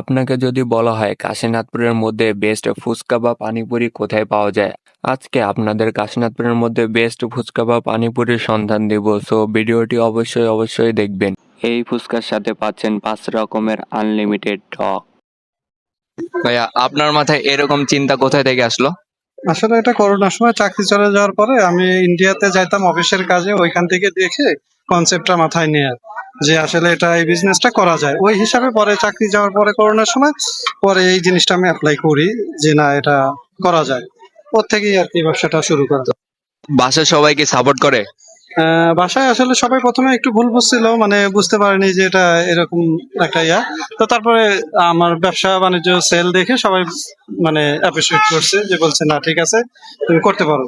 আপনাকে যদি বলা হয় কাশীনাথপুরের মধ্যে বেস্ট ফুচকা বা পানিপুরি কোথায় পাওয়া যায়, আজকে আপনাদের কাশীনাথপুরের মধ্যে বেস্ট ফুচকা বা পানিপুরির সন্ধান দিব। সো ভিডিওটি অবশ্যই দেখবেন। এই ফুচকার সাথে পাচ্ছেন 5 রকমের আনলিমিটেড টক। ভাইয়া, আপনার মাথায় এরকম চিন্তা কোথায় থেকে আসলো? আসলে এটা করোনার সময় চাকরি চলে যাওয়ার পরে আমি ইন্ডিয়াতে যাইতাম অফিসের কাজে, ওইখান থেকে দেখে কনসেপ্টটা মাথায় নিয়ে যে আসলে এটা এই বিজনেসটা করা যায়, ওই হিসাবে পরে চাকরি যাওয়ার পরে করোনার সময় পরে এই জিনিসটা আমি অ্যাপ্লাই করি যে না এটা করা যায়, ওর থেকেই আর কি ব্যবসাটা শুরু করা। বাসার সবাইকে সাপোর্ট করে? বাসায় আসলে সবাই প্রথমে একটু ভুল বুঝছিল, মানে বুঝতে পারেনি যে এটা এরকম একটা ইয়া। তো তারপরে আমার ব্যবসা বাণিজ্য সেল দেখে সবাই মানে অ্যাপ্রিসিয়েট করছে, যে বলছে না ঠিক আছে তুমি করতে পারো।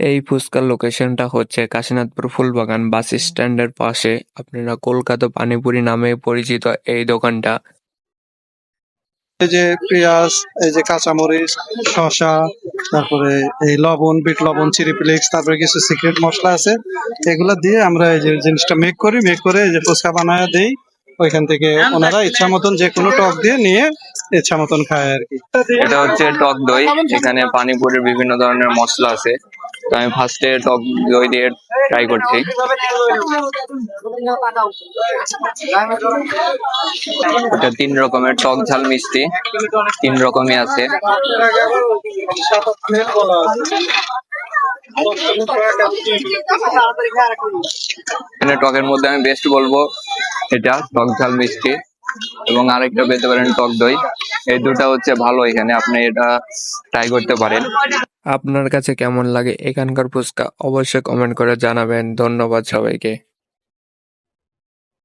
এই ফুচকার লোকেশনটা হচ্ছে কাশীনাথপুর ফুলবাগান বাস স্ট্যান্ডের পাশে। আপনারা কলকাতা পানিপুরি নামে পরিচিত এই দোকানটা। এই যে পেঁয়াজ, এই যে কাঁচামরিচ, শসা, তারপরে এই লবণ, বিট লবণ, চিলি ফ্লেক্স, তারপরে কিছু সিক্রেট মশলা আছে, এগুলা দিয়ে আমরা এই যে জিনিসটা মেক করে এই যে ফুচকা বানায় দেই। ওইখান থেকে ওনারা ইচ্ছা মতন যে কোনো টক দিয়ে নিয়ে ইচ্ছা মতন খায় আর কি। এটা হচ্ছে টক দই। এখানে পানিপুরির বিভিন্ন ধরনের মশলা আছে। তো আমি ফার্স্টে টক দই দিয়ে ট্রাই করছি। এটা 3 রকমের টক ঝাল মিষ্টি, 3 রকমই আছে। এখানে টকের মধ্যে আমি বেস্ট বলবো এটা টক ঝাল মিষ্টি, এবং আরেকটা পেতে পারেন টক দই। এই দুটা হচ্ছে ভালো, এখানে আপনি এটা ট্রাই করতে পারেন। আপনার কাছে কেমন লাগে এখানকার ফুচকা অবশ্যই কমেন্ট করে জানাবেন। ধন্যবাদ সবাইকে।